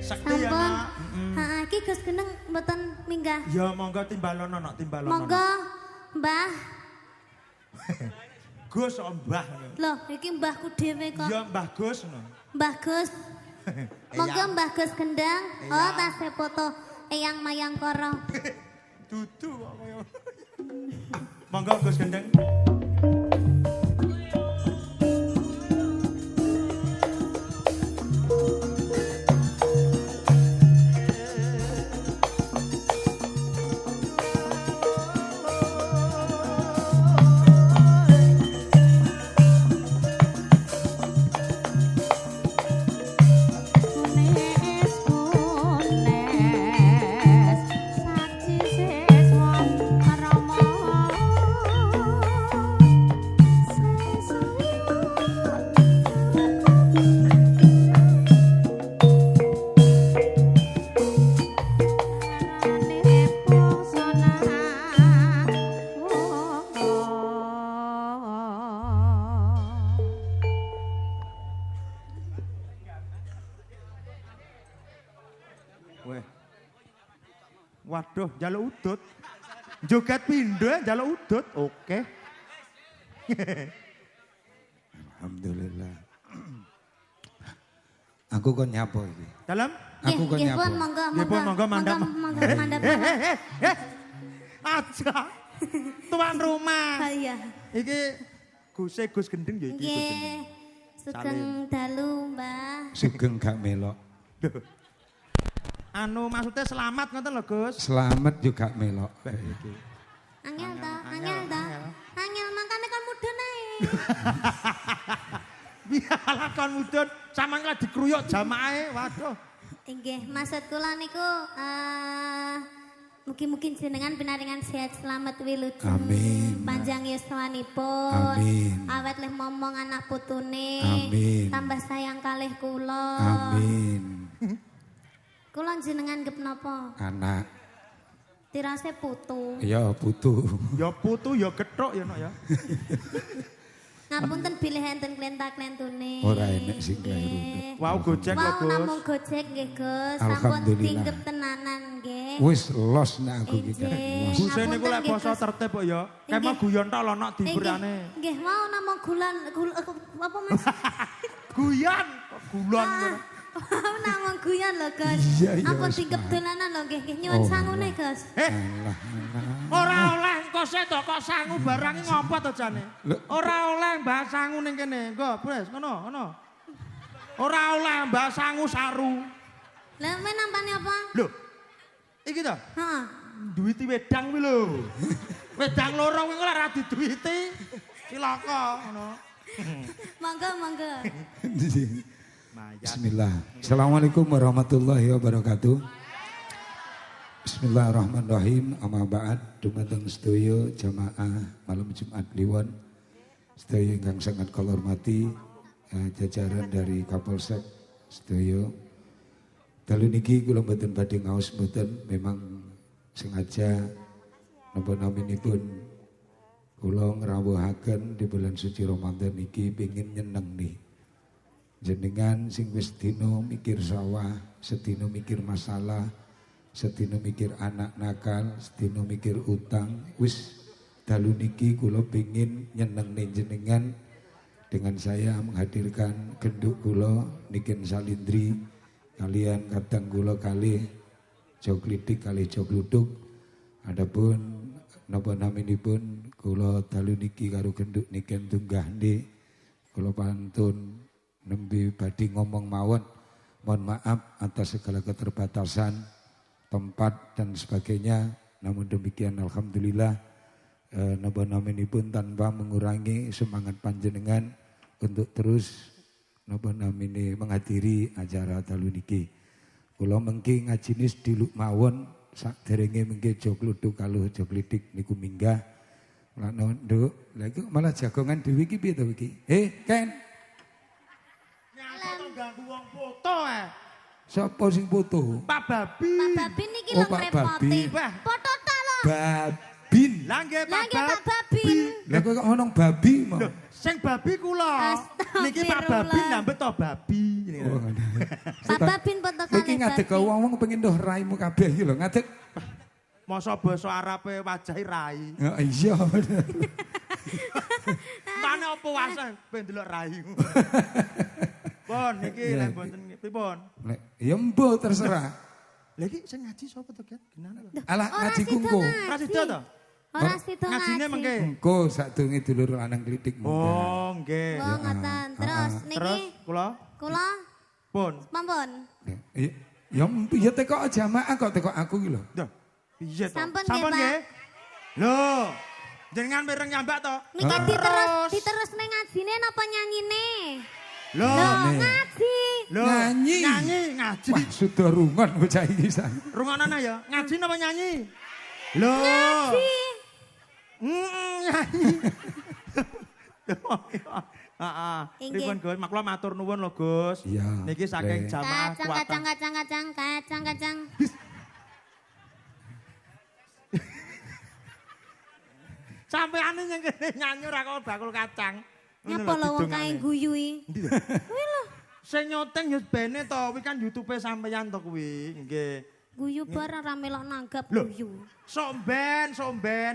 Sekti ya, Sampun. Nak. Heeh, iki Gus Gendeng mboten minggah. Ya monggo timbalono nak timbalono. Monggo, Mbah. Gus kok Mbah. Loh, iki mbahku dhewe kok. Ya Mbah Gus no. Mbah Gus. Monggo Mbah Gus Gendeng. Oh, tasih foto Eyang Mayang Koro. Dudu kok koyo. Monggo Gus Gendeng. Waduh, njaluk udut. Joget pindho njaluk udut. Oke. Alhamdulillah. Aku kon nyapo iki. Dalam? Aku kon nyapo. Nggih, monggo, Nggih pun monggo mandap. Monggo mandap. Aja. Tuan rumah. Oh iya. Iki Gus Gendeng ya iki Gus Gendeng. Nggih. Sugeng dalu, Mbah. Sugeng gak melok. Anu maksudnya selamat ngoten lho Gus. Selamat juga melok. Iki. Angel ta, angel ta. Angel makane kan mudun ae. Biarlah kon mudun sampean lah dikruyuk jamaahe. Waduh. Nggih, maksud kula niku mugi-mugi jenengan pinaringan sehat selamat wilujeng. Amin. Panjang yuswanipun. Amin. Awet leh momong anak putune. Amin. Tambah sayang kalih kula. Amin. Kula jenengan gep napa? Anak. Tirase putu. Ya putu. Ya putu ya gethuk ya nok ya. Ngapunten bilih enten klenta-klentune. Ora enek sing kleru. Wow gojek lho Wow, Gus. namung gojek nggih Gus. Sampun Alhamdulillah. tinggep tenanan nggih. Wis los nek aku iki. Injih. Los. Guse niku lek Ngapunten, basa Gus. tertib kok ya. Kemah guyon tok lho nok diburane. Nggih, mau namung gulan apa Mas? Guyon kok gulon. Mau namung guyon lho Gus. Iya, iya, Ampun wis, tinggep Pak. dolanan lho nggih. Nyuwun Oh, sangune Gus. Alah. Ora oleh engko sik to kok sangu barang ngopo to jane. Ora oleh mbah sangu ning kene. Nggo, Bres, ngono. Ora oleh mbah sangu saru. Lah men nampane apa? Lho. Iki to, Heeh. duwiti wedang kuwi lho. Wedang loro kuwi ora diduwiti. Cilaka ngono. Monggo. Bismillah. Assalamualaikum warahmatullahi wabarakatuh. Bismillahirrahmanirrahim. Amma ba'd. Dumateng sedaya jamaah malam Jumat Kliwon. Sedaya ingkang sangat kula hormati, jajaran dari Kapolsek sedaya. Dalu niki kula mboten badhe ngaos mboten, memang sengaja napa naminipun kula ngrawuhaken di bulan suci Ramadan niki pengin nyeneng nih. Jenengan sing wis dino mikir sawah, sedino mikir masalah, sedino mikir anak nakal, sedino mikir utang, wis dalu niki kula pengin nyeneng nih jenengan dengan saya menghadirkan genduk kula Niken Salindri kalian kadang kula kalih Joglidik kalih Jogluduk. Adapun napa naminipun kula dalu niki karo genduk Niken Tunggahne kula pantun nembe badhe ngomong mawon. Mohon maaf atas segala keterbatasan tempat dan sebagainya. Namun demikian alhamdulillah napa naminipun tanpa mengurangi semangat panjenengan untuk terus napa namine menghadiri acara dalu niki. Kula mengki ngajinis diluk mawon saderenge mengki Jogluduk kalau Joglidik niku minggah. Lah nduk, lha iki malah jagongan dhewe iki piye to iki? Ken. Ganggu wong foto Sapa sing foto? Pak Babi. Pak Babi niki Oh, lho Pak ngrepoti. Babi. Foto ta lho. Babin. Lah nggih Lah Pak nggih Pak Babi. Babin. Lah kok ngomong babi mau. Sing babi kula. Niki Pak Babi ndambet to babi. Oh, ngono. Pak Babin foto kali. Iki ngadeg ke wong-wong pengen ndoh raimu kabeh iki lho, ngadeg. Masa basa Arabe wajahe rai. Ya iya. Mane apa wase ben delok raimu. Pon niki lek mboten pripun? Ya mbuh terserah. Lha iki sing ngaji sapa to, Gen? Genane to? Alah ngaji kungku. Ora sida to? Ora sida ngaji. Ngajine mengke. Engko sadurunge dulur lanang klitik muda. Oh, nggih. Oh, ngoten. Terus Terus niki kula kula pun. sampun. Ya piye teko jamaah kok teko aku iki lho. Duh, piye to? Sampun, Sampun nggih, nggih. Lho, jenengan mireng nyambak to? Niki diterus ning ngajine napa nyanyine? Lho, Ngaji. lho. Nyanyi. Nyanyi, ngaji. Wah, sudah rungon bocah iki san. Rungonan ya, ngaji napa nyanyi? Lho. Ngaji. Nyanyi. Heeh. Inggih. Pripun Gus? Makula matur nuwun lho Gus. Iya, Niki saking boleh. jamaah kuatan. Kacang. Sampeane yang kene nyanyi ora kok bakul kacang. Nyapa lho wong kae guyu iki? Endi to? Kuwi lho, Sing nyoteng ya bene to, kuwi kan YouTube sampeyan to kuwi. Nggih. guyu bareng ra melok nanggap Loh. guyu. Somben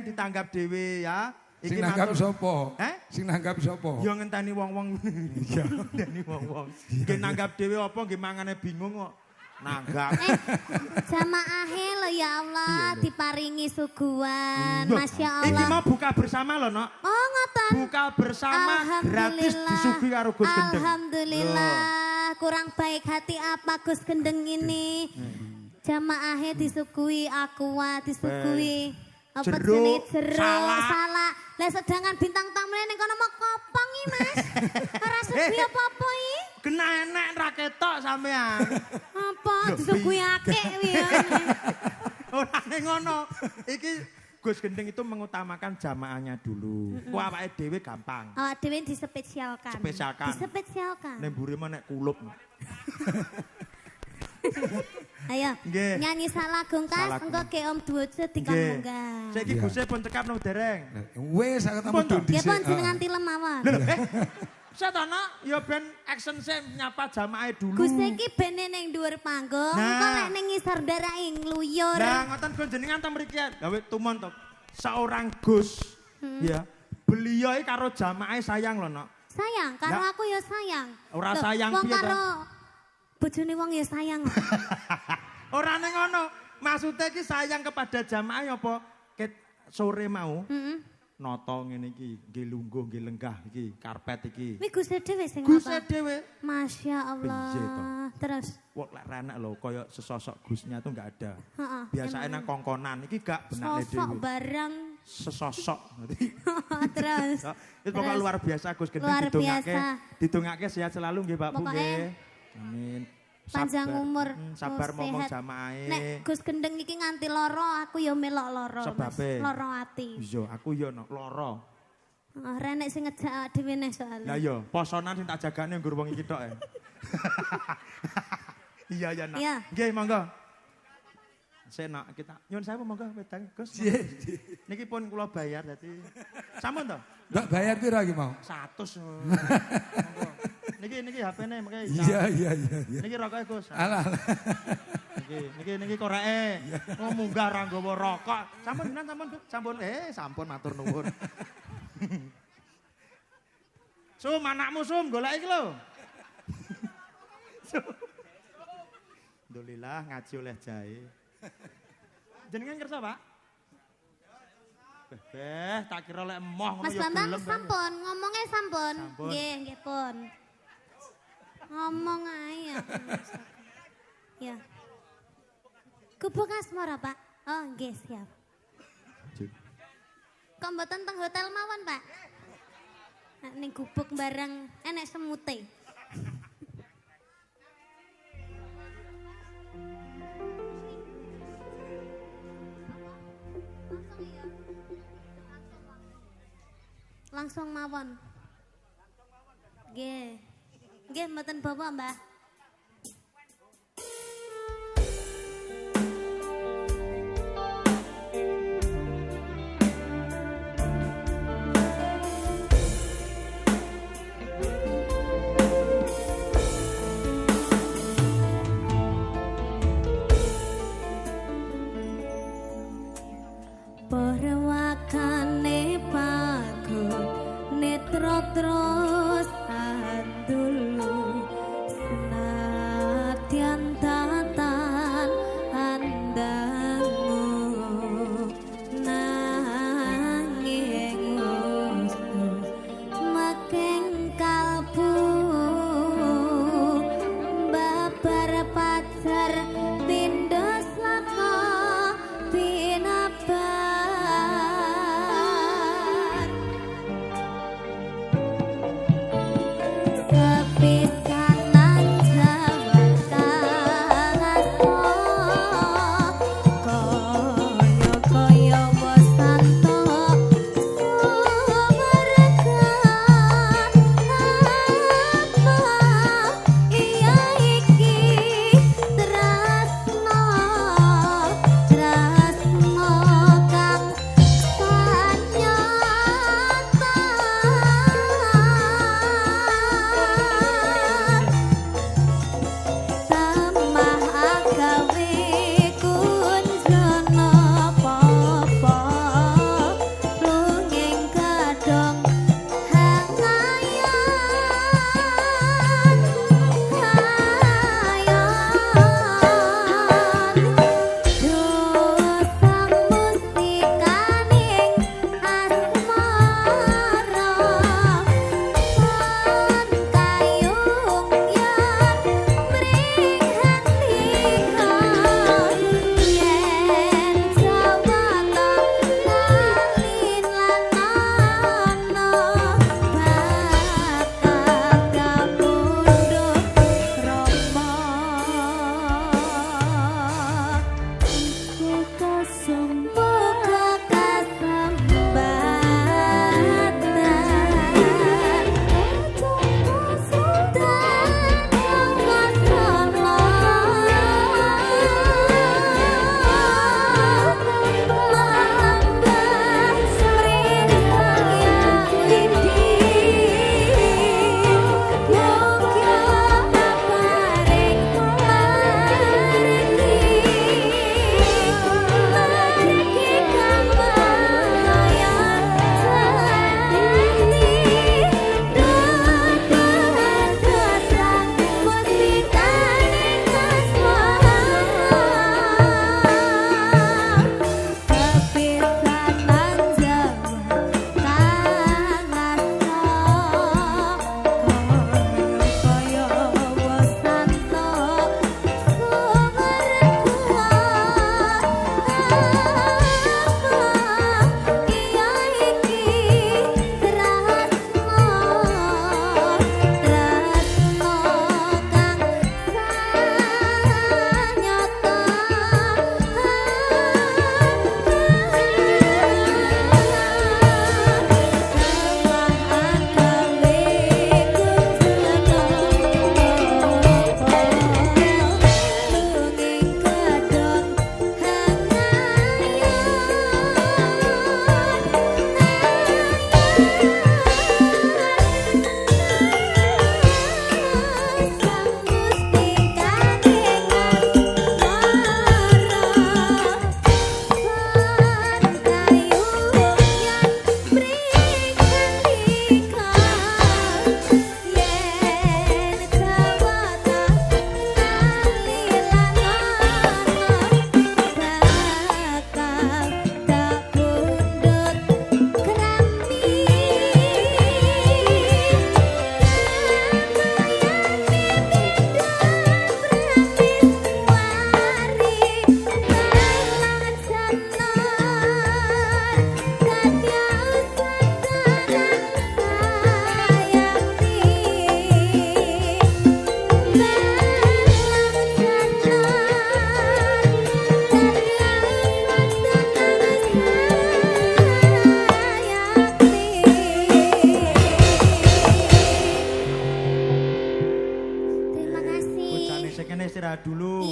ditanggap dhewe ya. Sing nanggap matur- sapa? Heh? Sing nanggap sapa? Ya ngenteni wong-wong. Iya, ngenteni wong-wong. Nggih nanggap dhewe apa nggih mangane bingung kok. Nanggap. Jamaahe lho ya Allah diparingi suguhan. Loh, Masya Iki Allah. mau buka bersama lho, Nok. Oh ngoten. Buka bersama gratis disuguhi karo Gus Gendeng. Alhamdulillah. Kurang baik hati apa Gus Gendeng ini? Jamaahnya disuguhi aqua, disuguhi apa Jeruk, jenis jeruk, salak. salak. Lah sedangkan bintang tamunya ning kono mau kopong iki, Mas. Ora suguhi apa-apa iki. Kena enek ra ketok sampean. Apa disuguhi akeh kuwi ya. Ora ning ngono. Iki Gus Gendeng itu mengutamakan jamaahnya dulu. Ku awake dhewe gampang. Awak dhewe disepesialkan. Spesialkan. Disepesialkan. Nek mburi mah nek kulup. Ayo, Nggih. nyanyi salagung kas, Salagung. engko ke Om Duojo dikon Nggih. munggah. Saiki Iya. Gusé pun cekap nang dereng. Wes aku Pun to? tamu Ya dhisik. pun jenengan tilem mawon. Satono ya ben action nyapa jamaah dulu. Gus iki bene ning dhuwur panggung, Nah. engko lek ning ngisor darai ngluyur. Lah ngoten Gus jenengan ta mriki. Gawe tumon to. Seorang Gus ya. Beliau iki karo jamaah sayang lho, Nok. Sayang, karo Lah. aku ya sayang. Ora Loh, sayang wong piye to? karo bojone wong ya sayang. Ora ning ngono. Maksudnya iki sayang kepada jamaah apa? Ket sore mau Heeh. nata ngene iki, nggih lungguh, nggih lenggah iki, karpet iki. Kuwi Gus dhewe sing Gusé apa? dhewe. Masya Allah. Piye to? Terus, Wah, lek renek lho, kaya sesosok Gusnya tuh enggak ada. heeh. Biasanya nang kongkonan, iki gak benakne Sosok dhewe. barang. Sesosok. Terus. Itu pokoknya luar biasa Gus Gendeng Luar didongake. biasa. Didongake sehat selalu nggih Pak Bu Pokoknya nggih. Amin. Panjang Sabar. umur. Sabar oh, ngomong sehat. jamaahe. Nek Gus Gendeng iki nganti loro, aku ya melok loro. Mas. Sebabe? Loro ati. Iya, aku ya no, loro. Renek sing ngejak dhewe neh soalnya. Lah iya, posonan sing tak jagane nggur wong iki tok. Iya ya nak. Iya. Nggih monggo. Senak kita nyun saya monggo wedang Gus. Niki pun kula bayar dadi sampun to? Enggak bayar pira iki mau? 100. Monggo. Niki HP-ne mengke. Iya. Niki rokoke Gus. Alah. Niki koreke. Oh munggah ra nggawa rokok. Sampun Gus. Sampun matur nuwun. Sum anakmu Sum golek iki lho. Alhamdulillah ngaji oleh jahe. Jenengan kersa, Pak? Tak kira lek emoh ngono Mas ya Bambang gelem. sampun, ngomongnya sampun. Sampun. Nggih pun. Ngomong ae ya. Ya. Gubuk asmara, Pak. Oh, nggih siap. Kok mboten teng hotel mawon, Pak? Ning gubuk bareng enek semute. Langsung mawon. Nggih. Nggih mboten bawa, Mbah.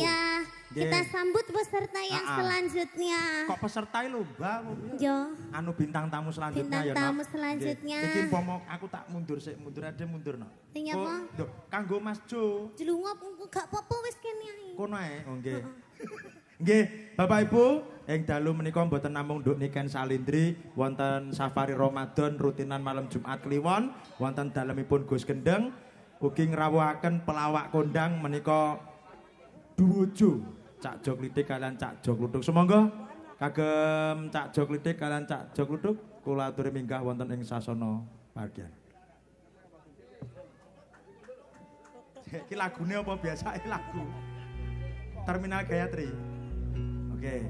Iya, kita sambut peserta yang selanjutnya. Kok peserta lomba? Jo. Anu bintang tamu selanjutnya Bintang ya, tamu selanjutnya. Iki pomo aku tak mundur sik, mundur ade mundur no. Iya, Po. Lho, kanggo Mas Jo. Jelungop gak apa-apa wis kene ae. Kono ae, oh nggih. Nggih, Bapak Ibu, ing dalu menika mboten namung nduk niken salindri, wonten safari Ramadan rutinan malam Jumat Kliwon, wonten dalemipun Gus Gendeng, ugi ngrawuhaken pelawak kondang menika Duwojo, Cak Jo Klitik kalian Cak Jo Kluthuk. Sumangga kagem Cak Jo Klitik kalian Cak Jo Kluthuk kula aturi minggah wonten ing sasana bagian. Iki lagune apa biasa lagu? Terminal Gayatri. Oke.